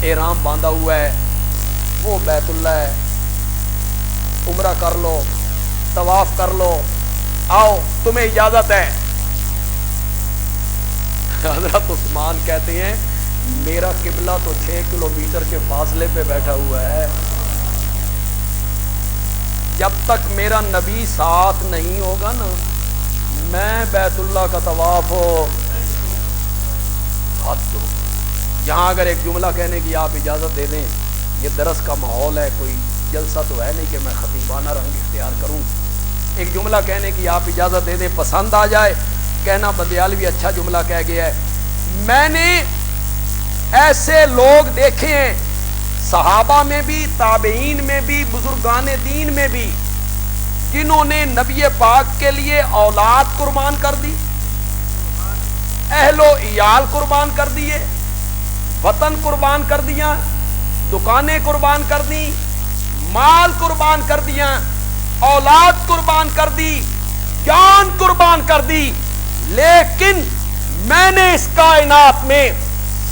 احرام باندھا ہوا ہے، وہ بیت اللہ ہے، عمرہ کر لو، طواف کر لو، آؤ تمہیں اجازت ہے۔ حضرت عثمان کہتے ہیں میرا قبلہ تو 6 کلومیٹر کے فاصلے پہ بیٹھا ہوا ہے، جب تک میرا نبی ساتھ نہیں ہوگا نا میں بیت اللہ کا طواف حد دو۔ یہاں اگر ایک جملہ کہنے کی آپ اجازت دے دیں، یہ درس کا ماحول ہے، کوئی جلسہ تو ہے نہیں کہ میں خطیبانہ رنگ اختیار کروں، ایک جملہ کہنے کی آپ اجازت دے دیں، پسند آ جائے کہنا بدیالوی اچھا جملہ کہہ گیا ہے۔ میں نے ایسے لوگ دیکھے ہیں صحابہ میں بھی، تابعین میں بھی، بزرگان دین میں بھی، جنہوں نے نبی پاک کے لیے اولاد قربان کر دی، اہل و عیال قربان کر دیے، وطن قربان کر دیا، دکانیں قربان کر دی، مال قربان کر دیا، اولاد قربان کر دی، جان قربان کر دی، لیکن میں نے اس کائنات میں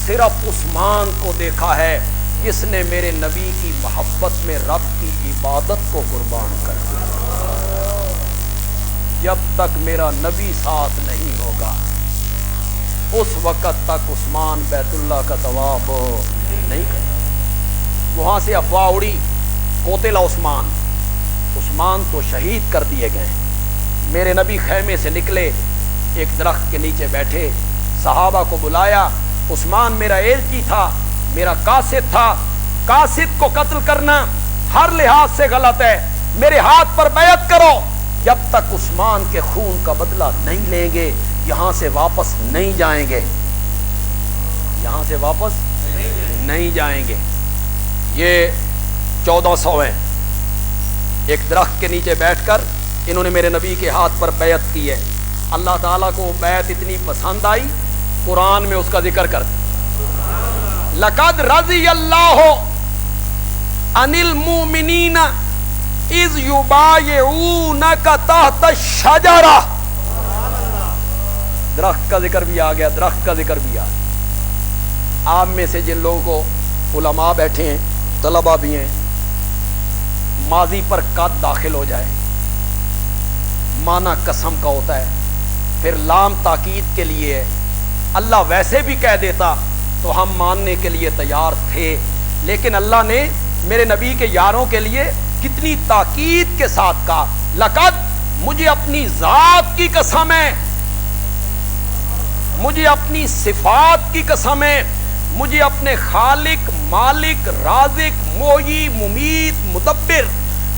صرف عثمان کو دیکھا ہے جس نے میرے نبی کی محبت میں رب کی عبادت کو قربان کر دیا۔ جب تک میرا نبی ساتھ نہیں ہوگا اس وقت تک عثمان بیت اللہ کا طواف نہیں کرے۔ وہاں سے افواہ اڑی قتل عثمان، عثمان تو شہید کر دیے گئے۔ میرے نبی خیمے سے نکلے، ایک درخت کے نیچے بیٹھے، صحابہ کو بلایا، عثمان میرا ایلچی تھا، میرا قاصد تھا، قاصد کو قتل کرنا ہر لحاظ سے غلط ہے، میرے ہاتھ پر بیعت کرو، جب تک عثمان کے خون کا بدلہ نہیں لیں گے یہاں سے واپس نہیں جائیں گے، یہاں سے واپس نہیں جائیں گے۔ یہ 1400 ہیں، ایک درخت کے نیچے بیٹھ کر انہوں نے میرے نبی کے ہاتھ پر بیعت کی ہے۔ اللہ تعالیٰ کو بیعت اتنی پسند آئی، قرآن میں اس کا ذکر کر دیا، لقد رضی اللہ عن المؤمنین اذ یبایعونک تحت الشجرہ۔ درخت کا ذکر بھی آ گیا، درخت کا ذکر بھی آ گیا۔ آپ میں سے جن لوگوں کو علماء بیٹھے ہیں، طلبہ بھی ہیں، ماضی پر قد داخل ہو جائے، معنی قسم کا ہوتا ہے، پھر لام تاکید کے لیے ہے۔ اللہ ویسے بھی کہہ دیتا تو ہم ماننے کے لیے تیار تھے، لیکن اللہ نے میرے نبی کے یاروں کے لیے کتنی تاکید کے ساتھ کہا، لقد، مجھے اپنی ذات کی قسم ہے، مجھے اپنی صفات کی قسم ہے، مجھے اپنے خالق، مالک، رازق، محیی، ممیت، مدبر،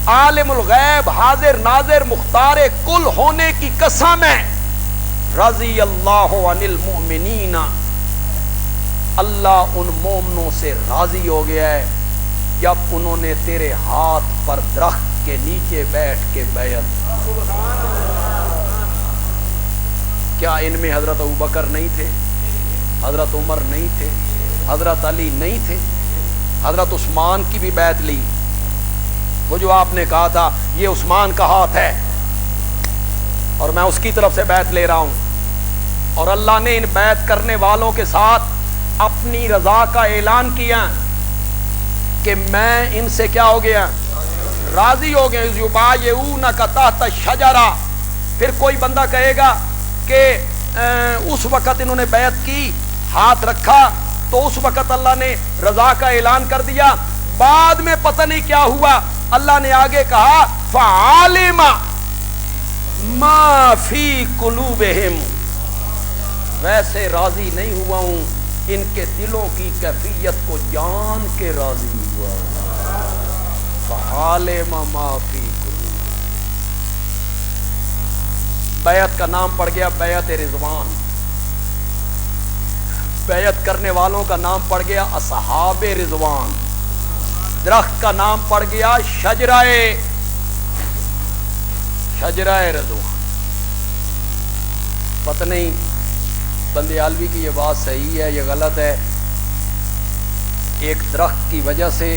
عالم الغیب، حاضر ناظر، مختار کل ہونے کی قسم ہے، رضی اللہ عن المؤمنین، اللہ ان مومنوں سے راضی ہو گیا ہے جب انہوں نے تیرے ہاتھ پر درخت کے نیچے بیٹھ کے بیعت۔ کیا ان میں حضرت ابوبکر نہیں تھے، حضرت عمر نہیں تھے، حضرت علی نہیں تھے؟ حضرت عثمان کی بھی بیعت لی، وہ جو آپ نے کہا تھا یہ عثمان کا ہاتھ ہے اور میں اس کی طرف سے بیعت لے رہا ہوں، اور اللہ نے ان بیعت کرنے والوں کے ساتھ اپنی رضا کا اعلان کیا کہ میں ان سے کیا ہو گیا، راضی ہو گئے۔ یبایعونک تحت الشجرہ، پھر کوئی بندہ کہے گا کہ اس وقت انہوں نے بیعت کی، ہاتھ رکھا تو اس وقت اللہ نے رضا کا اعلان کر دیا، بعد میں پتہ نہیں کیا ہوا، اللہ نے آگے کہا فعلم ما فی قلوبہم، ویسے راضی نہیں ہوا ہوں، ان کے دلوں کی کیفیت کو جان کے راضی ہوا، فعلم ما فی قلوبہم۔ بیعت کا نام پڑ گیا بیعت رضوان، بیعت کرنے والوں کا نام پڑ گیا اصحاب رضوان، درخت کا نام پڑ گیا شجرہ رضوان۔ پتہ نہیں بندیالوی کی یہ بات صحیح ہے یا غلط ہے، ایک درخت کی وجہ سے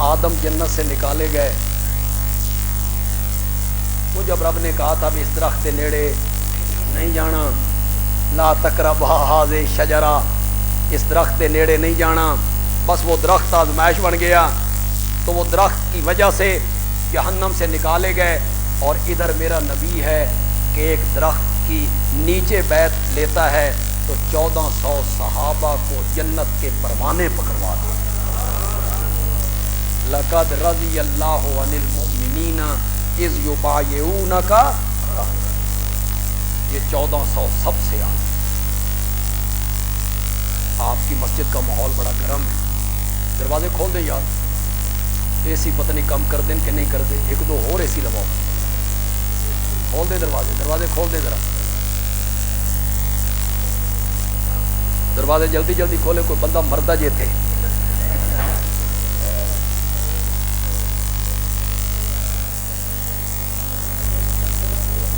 آدم جنت سے نکالے گئے، وہ جب رب نے کہا تھا بھی اس درخت کے نیڑے نہیں جانا، لا تقربا ھذہ الشجرہ، اس درخت کے نیڑے نہیں جانا، بس وہ درخت آزمائش بن گیا، تو وہ درخت کی وجہ سے جہنم سے نکالے گئے. اور ادھر میرا نبی ہے کہ ایک درخت کی نیچے بیعت لیتا ہے تو 1400 صحابہ کو جنت کے پروانے پکڑوا دے. لقد رضی اللہ عن المؤمنین اذ یبایعونک. یہ 1400 سب سے آگے. آپ کی مسجد کا ماحول بڑا گرم ہے، دروازے کھول دیں یار. اے سی پتہ نہیں کم کر دیں کہ نہیں کر دیں، ایک دو اور اے سی لگاؤ. کھول دیں دروازے کھول دیں ذرا. دروازے جلدی جلدی کھولے، کوئی بندہ مردہ جے تھے.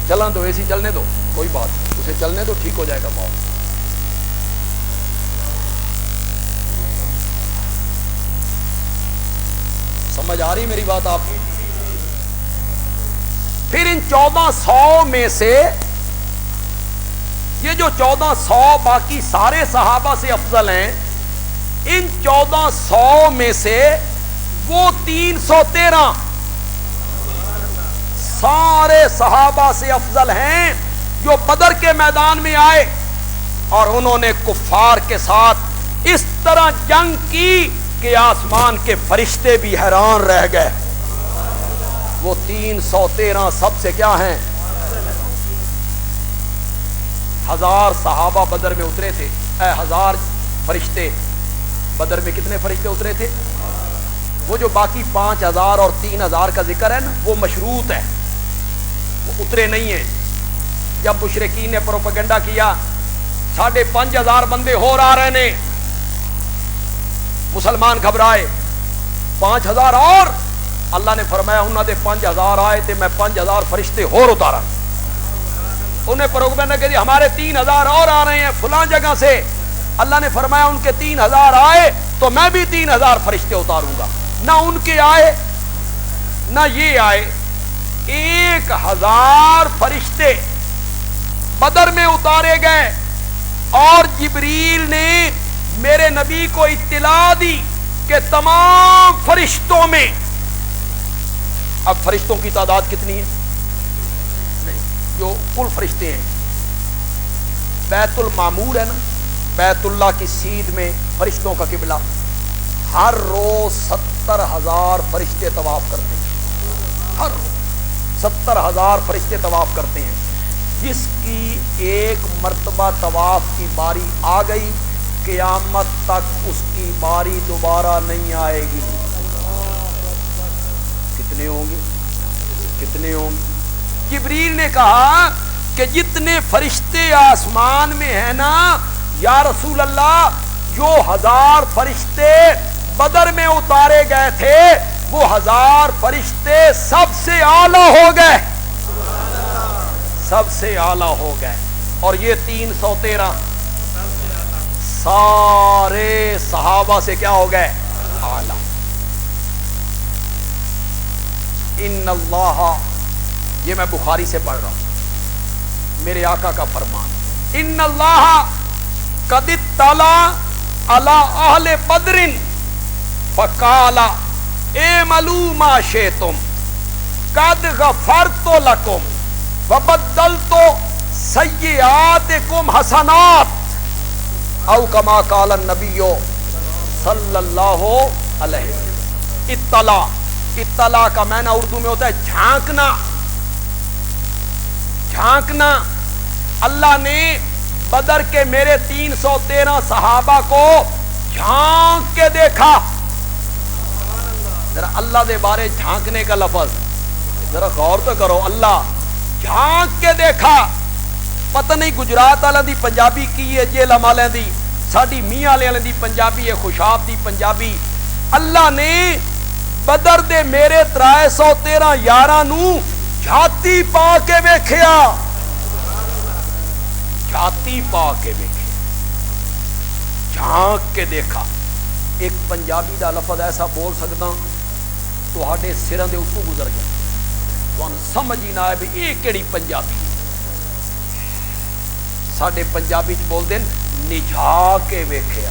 چلن دو، اے سی چلنے دو، کوئی بات نہیں، اسے چلنے دو، ٹھیک ہو جائے گا ماحول. سمجھ آ رہی میری بات آپ کی؟ پھر ان 1400 میں سے یہ جو 1400 باقی سارے صحابہ سے افضل ہیں، ان 1400 میں سے وہ 313 سارے صحابہ سے افضل ہیں جو بدر کے میدان میں آئے اور انہوں نے کفار کے ساتھ اس طرح جنگ کی کہ آسمان کے فرشتے بھی حیران رہ گئے. وہ 313 سب سے کیا ہیں؟ 1000 صحابہ بدر میں اترے تھے. 1000 فرشتے بدر میں کتنے فرشتے اترے تھے؟ وہ جو باقی 5000 اور 3000 کا ذکر ہے نا، وہ مشروط ہے، وہ اترے نہیں ہیں. جب مشرکین نے پروپیگنڈا کیا 5500 بندے اور آ رہے نے، مسلمان گھبرائے. 5000 اور اللہ نے فرمایا انہوں نے 5000 آئے تھے، میں 5000 فرشتے اور اتارا. انہیں پروپیگنڈا کہ ہمارے 3000 اور آ رہے ہیں فلاں جگہ سے. اللہ نے فرمایا ان کے 3000 آئے تو میں بھی 3000 فرشتے اتاروں گا. نہ ان کے آئے نہ یہ آئے. 1000 فرشتے بدر میں اتارے گئے اور جبریل نے میرے نبی کو اطلاع دی کہ تمام فرشتوں میں، اب فرشتوں کی تعداد کتنی ہے؟ جو کل فرشتے ہیں، بیت المعمور ہے نا، بیت اللہ کی سیدھ میں فرشتوں کا قبلہ، ہر روز 70,000 فرشتے طواف کرتے ہیں. ہر روز 70,000 فرشتے طواف کرتے ہیں. جس کی ایک مرتبہ طواف کی باری آ گئی، قیامت تک اس کی باری دوبارہ نہیں آئے گی. کتنے ہوں گے؟ کتنے ہوں گے؟ جبریل نے کہا کہ جتنے فرشتے آسمان میں ہیں نا یا رسول اللہ، جو 1000 فرشتے بدر میں اتارے گئے تھے وہ 1000 فرشتے سب سے اعلیٰ ہو گئے، سب سے اعلیٰ ہو گئے. اور یہ 313 سارے صحابہ سے کیا ہو گئے؟ اعلیٰ. ان اللہ، یہ میں بخاری سے پڑھ رہا ہوں، میرے آقا کا فرمان. ان اللہ قد اطلع علی اہل بدر فقال اعملوا ما شئتم قد غفرت لکم وبدلت سیئاتکم حسنات او کما قال النبی صلی اللہ علیہ وسلم. اطلاع کا معنی اردو میں ہوتا ہے جھانکنا. جھانکنا. اللہ نے بدر کے میرے 313 صحابہ کو جھانک کے دیکھا. ذرا اللہ دے بارے جھانکنے کا لفظ ذرا غور تو کرو. اللہ جھانک کے دیکھا. پتہ نہیں گجرات والے دی پنجابی کی ہے، جیلم والے دی، ساڈی میاں والے دی پنجابی ہے، خوشاب دی پنجابی. اللہ نے بدر دے میرے 313 یاراں نو جھاتی پا کے ویکھیا. جھاتی پا کے ویکھیا، جھانک کے دیکھا. ایک پنجابی دا لفظ ایسا بول سکدا تہاڈے سراں دے اوپر گزر گیا، تانوں سمجھ ہی نہ آئے بھی یہ کیڑی پنجابی. ساڈے پنجابی چ بول دین نجھا کے ویکھیا.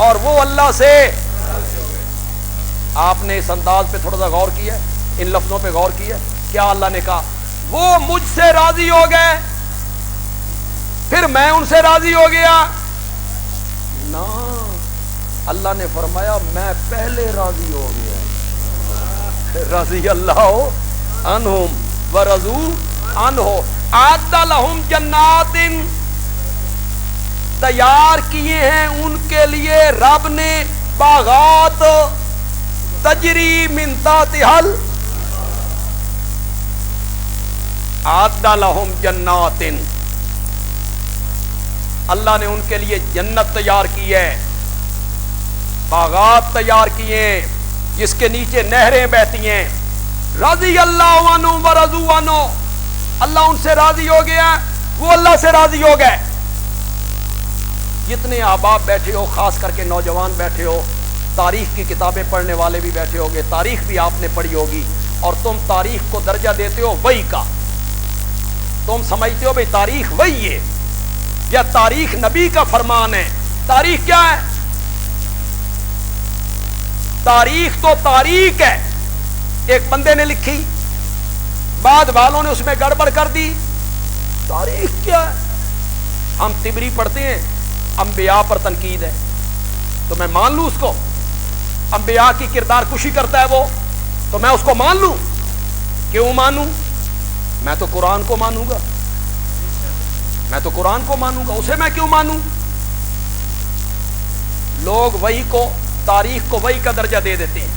اور وہ اللہ سے. آپ نے اس انداز پہ تھوڑا سا غور کیا ہے, ان لفظوں پہ غور کیا ہے. کیا اللہ نے کہا وہ مجھ سے راضی ہو گئے پھر میں ان سے راضی ہو گیا؟ نہ, اللہ نے فرمایا میں پہلے راضی ہو گیا. رضی اللہ عنہم ورضوا عنہ. اعد لہم جنات, تیار کیے ہیں ان کے لیے رب نے باغات, تجری من تحتہا اعد لہم جنات, اللہ نے ان کے لیے جنت تیار کی ہے, باغات تیار کیے ہیں جس کے نیچے نہریں بہتی ہیں. رضی اللہ عنہ ورضوا عنہ, اللہ ان سے راضی ہو گیا, وہ اللہ سے راضی ہو گئے. جتنے احباب بیٹھے ہو, خاص کر کے نوجوان بیٹھے ہو, تاریخ کی کتابیں پڑھنے والے بھی بیٹھے ہوگے, تاریخ بھی آپ نے پڑھی ہوگی, اور تم تاریخ کو درجہ دیتے ہو وحی کا. تم سمجھتے ہو بھئی تاریخ وحی ہے یا تاریخ نبی کا فرمان ہے. تاریخ کیا ہے؟ تاریخ تو تاریخ ہے, ایک بندے نے لکھی, بعد والوں نے اس میں گڑبڑ کر دی. تاریخ کیا ہے؟ ہم طبری پڑھتے ہیں, انبیاء پر تنقید ہے, تو میں مان لوں اس کو؟ انبیاء کی کردار کشی کرتا ہے وہ, تو میں اس کو مان لوں؟ کیوں مانوں؟ میں تو قرآن کو مانوں گا, میں تو قرآن کو مانوں گا, اسے میں کیوں مانوں؟ لوگ وحی کو, تاریخ کو وحی کا درجہ دے دیتے ہیں.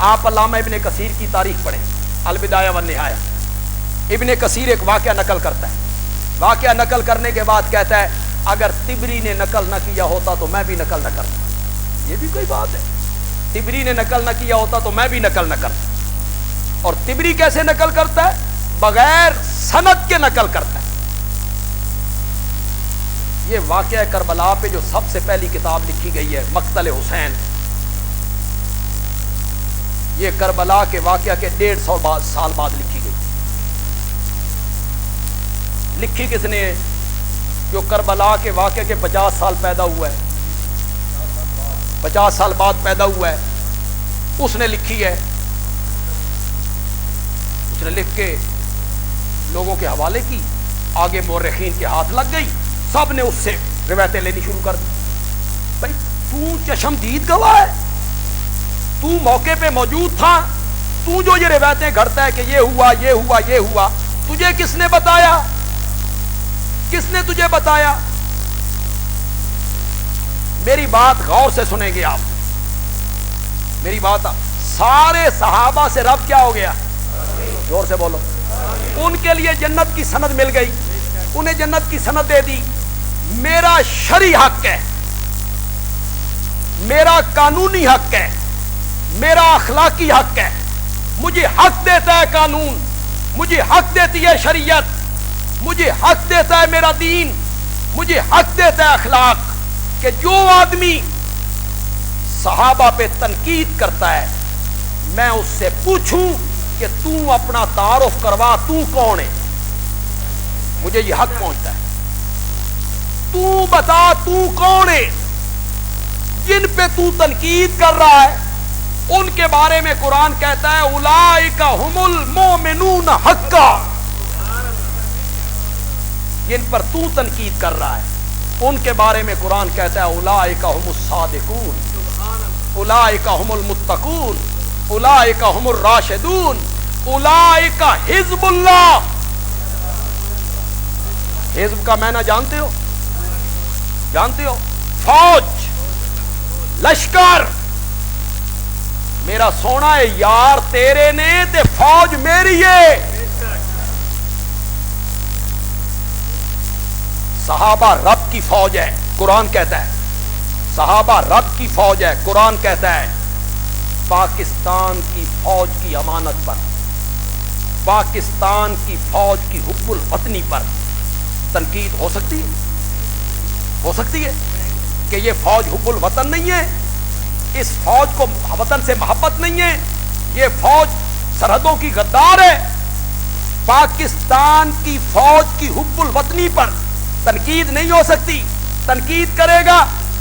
آپ علامہ ابن کثیر کی تاریخ پڑھیں, البدایہ والنہایہ. ابن کثیر ایک واقعہ نقل کرتا ہے, واقعہ نقل کرنے کے بعد کہتا ہے اگر طبری نے نقل نہ کیا ہوتا تو میں بھی نقل نہ کرتا. یہ بھی کوئی بات ہے؟ طبری نے نقل نہ کیا ہوتا تو میں بھی نقل نہ کرتا. اور طبری کیسے نقل کرتا ہے؟ بغیر سند کے نقل کرتا ہے. یہ واقعہ کربلا پہ جو سب سے پہلی کتاب لکھی گئی ہے, مقتل حسین, یہ کربلا کے واقعہ کے 150 سال بعد لکھی گئی. لکھی کس نے؟ جو کربلا کے واقعے کے 50 سال پیدا ہوا ہے, 50 سال بعد پیدا ہوا ہے, اس نے لکھی ہے. اس نے لکھ کے لوگوں کے حوالے کی, آگے مورخین کے ہاتھ لگ گئی, سب نے اس سے روایتیں لینی شروع کر دی. بھائی تو چشمدید گواہ ہے, تو موقع پہ موجود تھا, تو جو یہ روایتیں گھڑتا ہے کہ یہ ہوا یہ ہوا یہ ہوا, تجھے کس نے بتایا؟ کس نے تجھے بتایا؟ میری بات غور سے سنیں گے آپ, میری بات. سارے صحابہ سے رب کیا ہو گیا؟ زور سے بولو. ان کے لیے جنت کی سند مل گئی, انہیں جنت کی سند دے دی. میرا شرعی حق ہے, میرا قانونی حق ہے, میرا اخلاقی حق ہے. مجھے حق دیتا ہے قانون, مجھے حق دیتی ہے شریعت, مجھے حق دیتا ہے میرا دین, مجھے حق دیتا ہے اخلاق, کہ جو آدمی صحابہ پہ تنقید کرتا ہے میں اس سے پوچھوں کہ تو اپنا تعارف کروا, تو کون ہے؟ مجھے یہ حق پہنچتا ہے. تو بتا تو کون ہے؟ جن پہ تو تنقید کر رہا ہے ان کے بارے میں قرآن کہتا ہے اولئک هم المؤمنون حقا. جن پر تو تنقید کر رہا ہے ان کے بارے میں قرآن کہتا ہے اولئک هم الصادقون, اولئک هم المتقون, اولئک هم الراشدون, اولئک حزب اللہ. حزب کا معنی جانتے ہو؟ جانتے ہو؟ فوج, لشکر. میرا سونا ہے یار تیرے نے تے فوج میری ہے. صحابہ رب کی فوج ہے, قرآن کہتا ہے. صحابہ رب کی فوج ہے, قرآن کہتا ہے. پاکستان کی فوج کی امانت پر, پاکستان کی فوج کی حب الوطنی پر تنقید ہو سکتی ہے؟ ہو سکتی ہے کہ یہ فوج حب الوطن نہیں ہے؟ اس فوج کو وطن سے محبت نہیں ہے؟ یہ فوج سرحدوں کی غدار ہے. پاکستان کی فوج کی حب الوطنی پر تنقید نہیں ہو سکتی. تنقید کرے گا